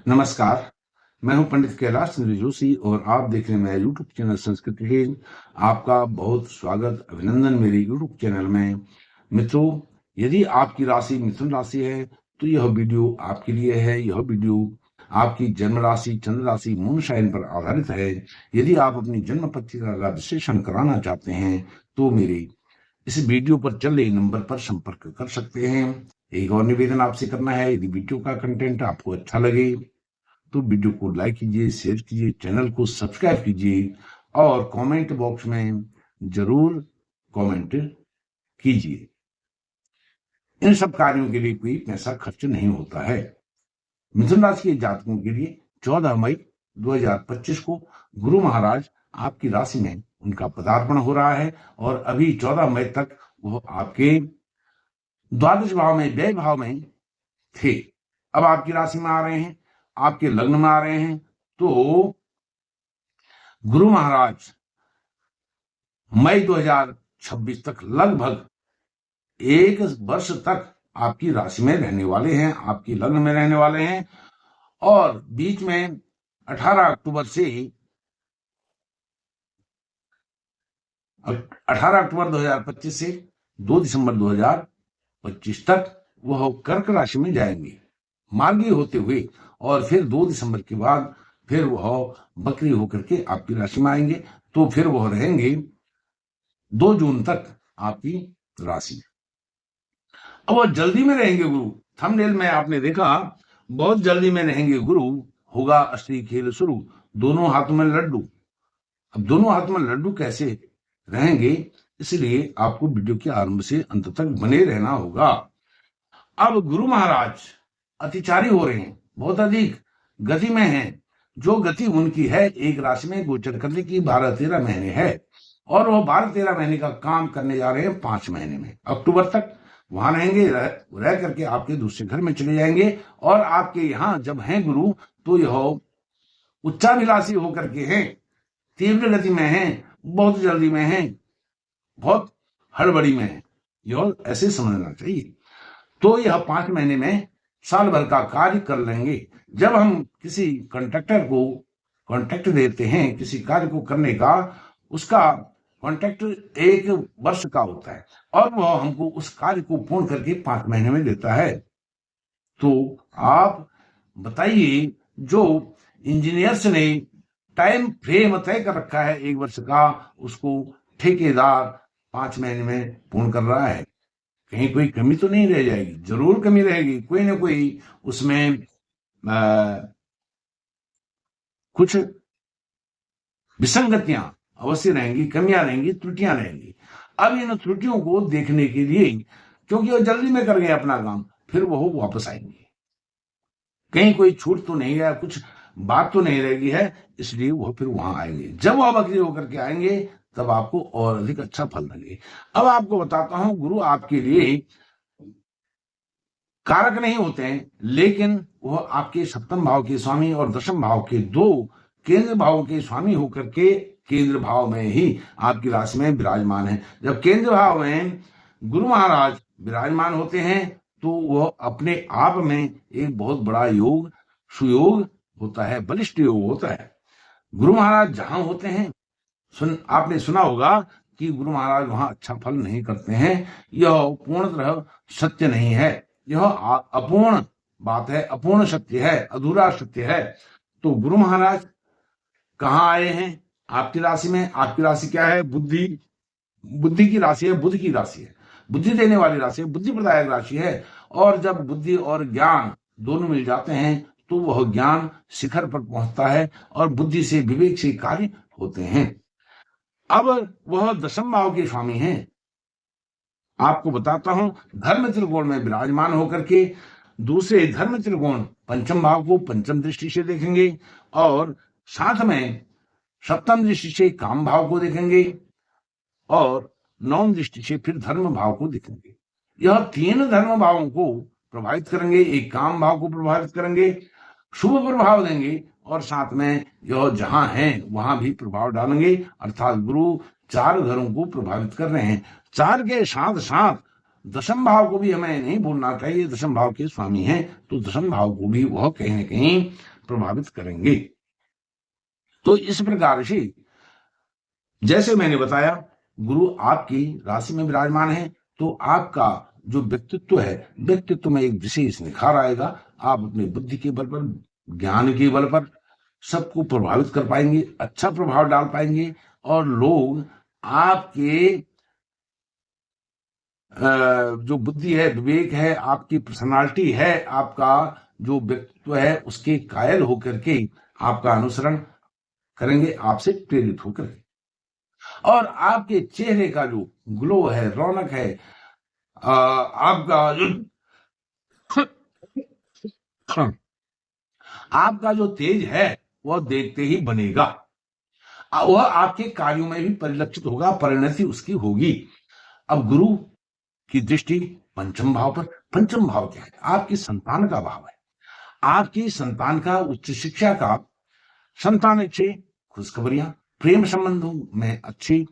नमस्कार। मैं हूं पंडित कैलाश चंद्र जोशी और आप देख रहे हैं मेरा यूट्यूब चैनल संस्कृत हिल। आपका बहुत स्वागत अभिनंदन मेरे यूट्यूब चैनल में। मित्रों, यदि आपकी राशि मिथुन राशि है तो यह वीडियो आपके लिए है। यह वीडियो आपकी जन्म राशि, चंद्र राशि, मून साइन पर आधारित है। यदि आप अपनी जन्म पत्रिका का विश्लेषण कराना चाहते हैं तो मेरे इस वीडियो पर चल रहे नंबर पर संपर्क कर सकते हैं। एक और निवेदन आपसे करना है, यदि वीडियो का कंटेंट आपको अच्छा लगे तो वीडियो को लाइक कीजिए, शेयर कीजिए, चैनल को सब्सक्राइब कीजिए और कमेंट बॉक्स में जरूर कमेंट कीजिए। इन सब कार्यों के लिए कोई पैसा खर्च नहीं होता है। मिथुन राशि के जातकों के लिए 14 मई 2025 को गुरु महाराज आपकी राशि में उनका पदार्पण हो रहा है और अभी 14 मई तक वो आपके द्वादश भाव में, व्यय भाव में थे। अब आपकी राशि में आ रहे हैं, आपके लग्न में आ रहे हैं। तो गुरु महाराज मई 2026 तक लगभग 1 वर्ष तक आपकी राशि में रहने वाले हैं, आपकी लग्न में रहने वाले हैं। और बीच में 18 अक्टूबर 2025 से 2 दिसंबर 2025 तक वह कर्क राशि में जाएंगे मार्गी होते हुए, और फिर 2 दिसंबर के बाद फिर वह बकरी होकर के आपकी राशि में आएंगे। तो फिर वह रहेंगे 2 जून तक आपकी राशि। अब वह जल्दी में रहेंगे गुरु। थंबनेल में आपने देखा, बहुत जल्दी में रहेंगे गुरु, होगा असली खेल शुरू, दोनों हाथों में लड्डू। अब दोनों हाथों में लड्डू कैसे रहेंगे, इसलिए आपको वीडियो के आरंभ से अंत तक बने रहना होगा। अब गुरु महाराज अतिचारी हो रहे हैं, बहुत अधिक गति में हैं। जो गति उनकी है, एक राशि में गोचर करने की 12-13 महीने है, और वो 12-13 महीने का काम करने जा रहे हैं 5 महीने में। अक्टूबर तक वहां रहेंगे, रह करके आपके दूसरे घर में चले जाएंगे। और आपके यहाँ जब हैं गुरु तो यह उच्चाभिलाषी होकर के हैं, तीव्र गति में हैं, बहुत जल्दी में हैं, बहुत हड़बड़ी में है, यह ऐसे समझना चाहिए। तो यह 5 महीने में साल भर का कार्य कर लेंगे। जब हम किसी कॉन्ट्रैक्टर को कॉन्ट्रैक्ट देते हैं किसी कार्य को करने का, उसका कॉन्ट्रैक्ट 1 वर्ष का होता है और वह हमको उस कार्य को पूर्ण करके 5 महीने में देता है। तो आप बताइए, जो इंजीनियर्स ने टाइम फ्रेम तय कर रखा है 1 वर्ष का, उसको ठेकेदार 5 महीने में पूर्ण कर रहा है। कहीं कोई कमी तो नहीं रह जाएगी? जरूर कमी रहेगी, कोई ना कोई उसमें कुछ विसंगतियां अवश्य रहेंगी, कमियां रहेंगी, त्रुटियां रहेंगी। अब इन त्रुटियों को देखने के लिए, क्योंकि वो जल्दी में कर गए अपना काम, फिर वो वापस आएंगे। कहीं कोई छूट तो नहीं है, कुछ बात तो नहीं रहेगी है, इसलिए वो फिर वहां आएंगे। जब वह बकरी होकर के आएंगे तब आपको और अधिक अच्छा फल लगे। अब आपको बताता हूं, गुरु आपके लिए कारक नहीं होते हैं, लेकिन वह आपके 7वें भाव के स्वामी और 10वें भाव के 2 केंद्र भावों के स्वामी होकर के केंद्र भाव में ही आपकी राशि में विराजमान है। जब केंद्र भाव में गुरु महाराज विराजमान होते हैं तो वह अपने आप में एक बहुत बड़ा योग, सुयोग होता है, बलिष्ठ योग होता है। गुरु महाराज जहां होते हैं, आपने सुना होगा कि गुरु महाराज वहां अच्छा फल नहीं करते हैं। यह पूर्णतः सत्य नहीं है, यह अपूर्ण बात है, अपूर्ण सत्य है, अधूरा सत्य है। तो गुरु महाराज कहाँ आए हैं? आपकी राशि में। आपकी राशि क्या है? बुद्धि की राशि है, बुध की राशि है, बुद्धि देने वाली राशि है, बुद्धि प्रदायक राशि है। और जब बुद्धि और ज्ञान दोनों मिल जाते हैं तो वह ज्ञान शिखर पर पहुंचता है और बुद्धि से, विवेक से कार्य होते हैं। अब वह 10वें भाव के स्वामी हैं। आपको बताता हूं, धर्म त्रिकोण में विराजमान होकर के दूसरे धर्म त्रिकोण 5वें भाव को पंचम दृष्टि से देखेंगे और साथ में 7वीं दृष्टि से काम भाव को देखेंगे और 9वीं दृष्टि से फिर धर्म भाव को देखेंगे। यह 3 धर्म भावों को प्रभावित करेंगे, एक काम भाव को प्रभावित करेंगे, शुभ प्रभाव देंगे, और साथ में यह जहां है वहां भी प्रभाव डालेंगे। अर्थात गुरु 4 घरों को प्रभावित कर रहे हैं। 4 के साथ साथ 10वें भाव को भी हमें नहीं भूलना चाहिए। 10वें भाव के स्वामी हैं तो 10वें भाव को भी वह कहीं ना कहीं प्रभावित करेंगे। तो इस प्रकार से जैसे मैंने बताया, गुरु आपकी राशि में विराजमान है तो आपका जो व्यक्तित्व है, व्यक्तित्व में एक विशेष निखार आएगा। आप अपनी बुद्धि के बल पर, ज्ञान के बल पर सबको प्रभावित कर पाएंगे, अच्छा प्रभाव डाल पाएंगे, और लोग आपके जो बुद्धि है, विवेक है, आपकी पर्सनालिटी है, आपका जो व्यक्तित्व है, उसके कायल होकर के आपका अनुसरण करेंगे, आपसे प्रेरित होकर। और आपके चेहरे का जो ग्लो है, रौनक है, आपका जो आपका जो तेज है, वह देखते ही बनेगा। वह आपके कार्यों में भी परिलक्षित होगा, परिणति उसकी होगी। अब गुरु की दृष्टि पंचम भाव पर। पंचम भाव क्या है? आपकी संतान का भाव है। आपकी संतान का, उच्च शिक्षा का, संतान अच्छे खुशखबरियां, प्रेम संबंधों में अच्छी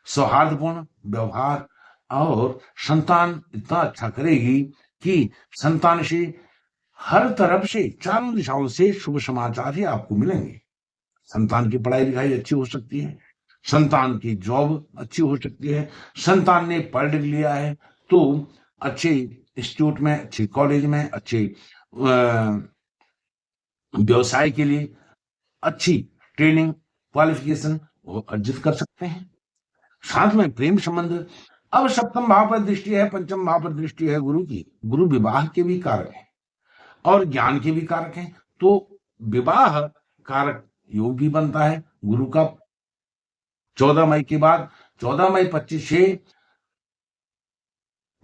सौहार्दपूर्ण व्यवहार, और संतान इतना अच्छा करेगी कि संतान से हर तरफ से, चारों दिशाओं से शुभ समाचार ही आपको मिलेंगे। संतान की पढ़ाई लिखाई अच्छी हो सकती है, संतान की जॉब अच्छी हो सकती है, संतान ने पढ़ लिख लिया है तो अच्छे इंस्टीट्यूट में, अच्छे कॉलेज में, अच्छे व्यवसाय के लिए अच्छी ट्रेनिंग, क्वालिफिकेशन वो अर्जित कर सकते हैं। साथ में प्रेम संबंध। अब सप्तम भाव पर दृष्टि है, पंचम भाव पर दृष्टि है गुरु की। गुरु विवाह के भी कारक है और ज्ञान के भी कारक हैं, तो विवाह कारक योग भी बनता है गुरु का 14 मई के बाद। 14 मई 25 से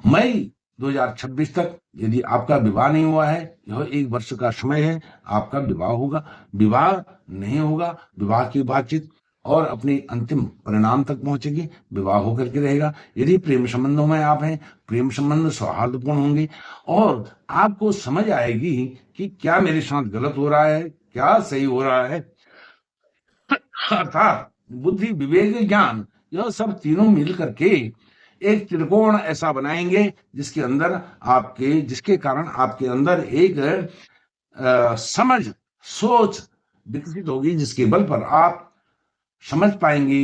मई 2026 तक यदि आपका विवाह नहीं हुआ है, यह 1 वर्ष का समय है, आपका विवाह होगा। विवाह नहीं होगा, विवाह की बातचीत और अपने अंतिम परिणाम तक पहुंचेगी, विवाह होकर के रहेगा। यदि प्रेम संबंधों में आप हैं, प्रेम संबंध सौहार्दपूर्ण होंगे और आपको समझ आएगी कि क्या मेरे साथ गलत हो रहा है, क्या सही हो रहा है। अर्थात बुद्धि, विवेक, ज्ञान, यह सब तीनों मिल करके एक त्रिकोण ऐसा बनाएंगे जिसके अंदर आपके, जिसके कारण आपके अंदर एक समझ, सोच विकसित होगी, जिसके बल पर आप समझ पाएंगे,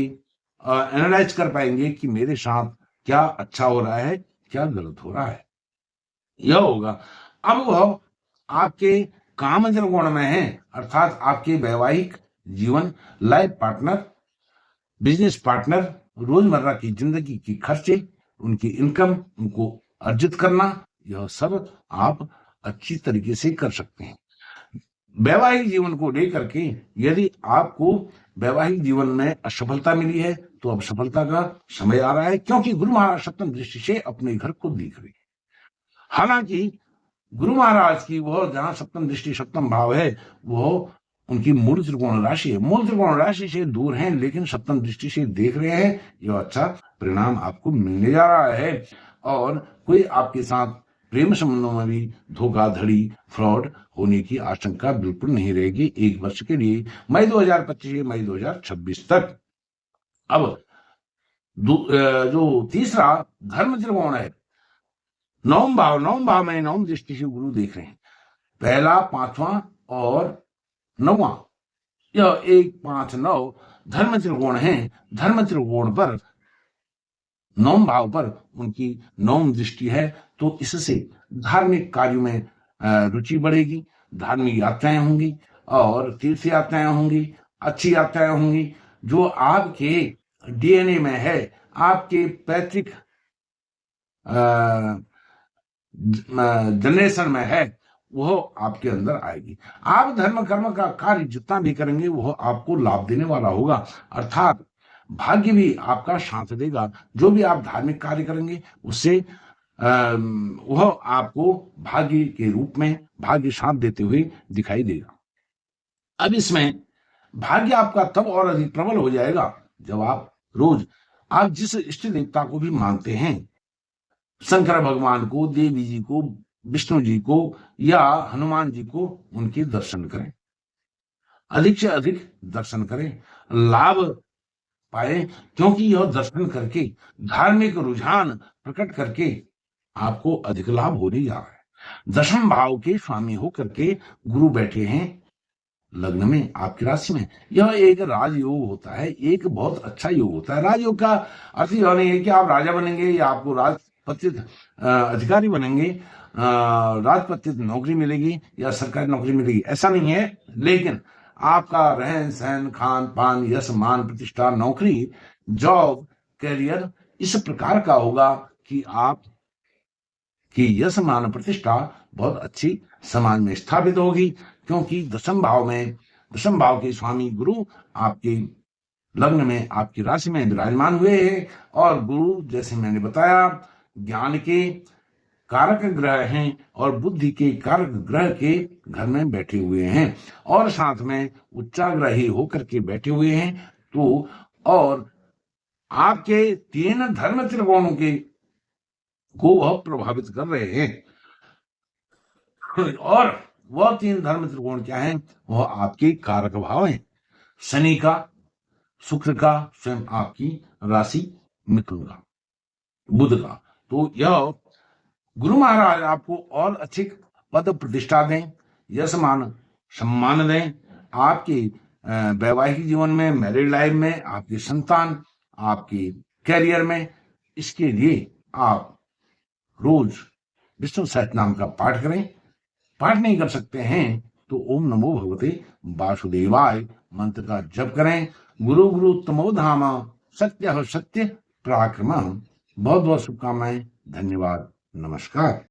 एनालाइज कर पाएंगे कि मेरे साथ क्या अच्छा हो रहा है, क्या गलत हो रहा है। यह होगा। अब वह आपके काम त्रिकोण में है, अर्थात आपके वैवाहिक जीवन, लाइफ पार्टनर, बिजनेस पार्टनर, रोजमर्रा की जिंदगी की खर्चे, उनकी इनकम, उनको अर्जित करना, यह सब आप अच्छी तरीके से कर सकते हैं। वैवाहिक जीवन को लेकर के यदि आपको वैवाहिक जीवन में असफलता मिली है तो अब सफलता का समय आ रहा है, क्योंकि गुरु महाराज सप्तम दृष्टि से अपने घर को देख रहे हैं। हालांकि गुरु महाराज की वह जहां सप्तम दृष्टि, सप्तम भाव है, वह उनकी मूल त्रिकोण राशि है, मूल त्रिकोण राशि से दूर हैं, लेकिन सप्तम दृष्टि से देख रहे हैं। यह अच्छा परिणाम आपको मिलने जा रहा है। और कोई आपके साथ प्रेम संबंधों में भी धोखाधड़ी, फ्रॉड होने की आशंका बिल्कुल नहीं रहेगी 1 वर्ष के लिए, मई 2025 से मई 2026 तक। अब जो तीसरा धर्म त्रिकोण है, नवम भाव, नवम भाव में नवम दृष्टि से गुरु देख रहे हैं। पहला, 5वां और 9वां, यह 1, 5, 9 धर्म त्रिकोण है। धर्म त्रिकोण पर नवम भाव पर उनकी नवम दृष्टि है, तो इससे धार्मिक कार्यों में रुचि बढ़ेगी, धार्मिक यात्राएं होंगी और तीर्थ यात्राएं होंगी, अच्छी यात्राएं होंगी। जो आपके डीएनए में है, आपके पैतृक जनरेशन में है, वह आपके अंदर आएगी। आप धर्म कर्म का कार्य जितना भी करेंगे वह आपको लाभ देने वाला होगा, अर्थात भाग्य भी आपका साथ देगा। जो भी आप धार्मिक कार्य करेंगे उससे वह आपको भाग्य के रूप में, भाग्य साथ देते हुए दिखाई देगा। अब इसमें भाग्य आपका तब और अधिक प्रबल हो जाएगा जब आप रोज, आप जिस इष्ट देवता को भी मानते हैं, शंकर भगवान को, देवी जी को, विष्णु जी को या हनुमान जी को, उनके दर्शन करें, अधिक से अधिक दर्शन करें, लाभ पाए, क्योंकि यह दर्शन करके, धार्मिक रुझान प्रकट करके आपको अधिक लाभ होने जा रहा है। 10वें भाव के स्वामी होकर के गुरु बैठे हैं लग्न में, आपकी राशि में। यह एक राजयोग होता है, एक बहुत अच्छा योग होता है। राजयोग का अर्थ यह नहीं है कि आप राजा बनेंगे या आपको राजपत्रित अधिकारी बनेंगे, राजपत्रित नौकरी मिलेगी या सरकारी नौकरी मिलेगी, ऐसा नहीं है। लेकिन आपका रहन सहन, खान पान, यश मान, प्रतिष्ठा, नौकरी, जॉब, करियर इस प्रकार का होगा कि आप कि यश मान प्रतिष्ठा बहुत अच्छी समाज में स्थापित होगी। क्योंकि दशम भाव के स्वामी गुरु आपके लग्न में, आपकी राशि में विराजमान हुए हैं। और गुरु, जैसे मैंने बताया, ज्ञान के कारक ग्रह हैं और बुद्धि के कारक ग्रह के घर में बैठे हुए हैं और साथ में उच्चाग्रही होकर के बैठे हुए हैं। तो और आपके 3 धर्म त्रिकोणों के को वह प्रभावित कर रहे हैं। और वह 3 धर्म त्रिकोण क्या है? वह आपके कारक भाव हैं, शनि का, शुक्र का, स्वयं आपकी राशि मिथुन का, बुध का। तो यह गुरु महाराज आपको और अच्छी पद प्रतिष्ठा दें, यश मान सम्मान दें, आपके वैवाहिक जीवन में, मैरिड लाइफ में, आपकी संतान, आपके कैरियर में। इसके लिए आप रोज विष्णु सहस्त्रनाम का पाठ करें। पाठ नहीं कर सकते हैं तो ओम नमो भगवते वासुदेवाय मंत्र का जप करें। गुरु गुरु तमो धामा सत्य सत्य पराक्रम। बहुत बहुत शुभकामनाएं। धन्यवाद। नमस्कार।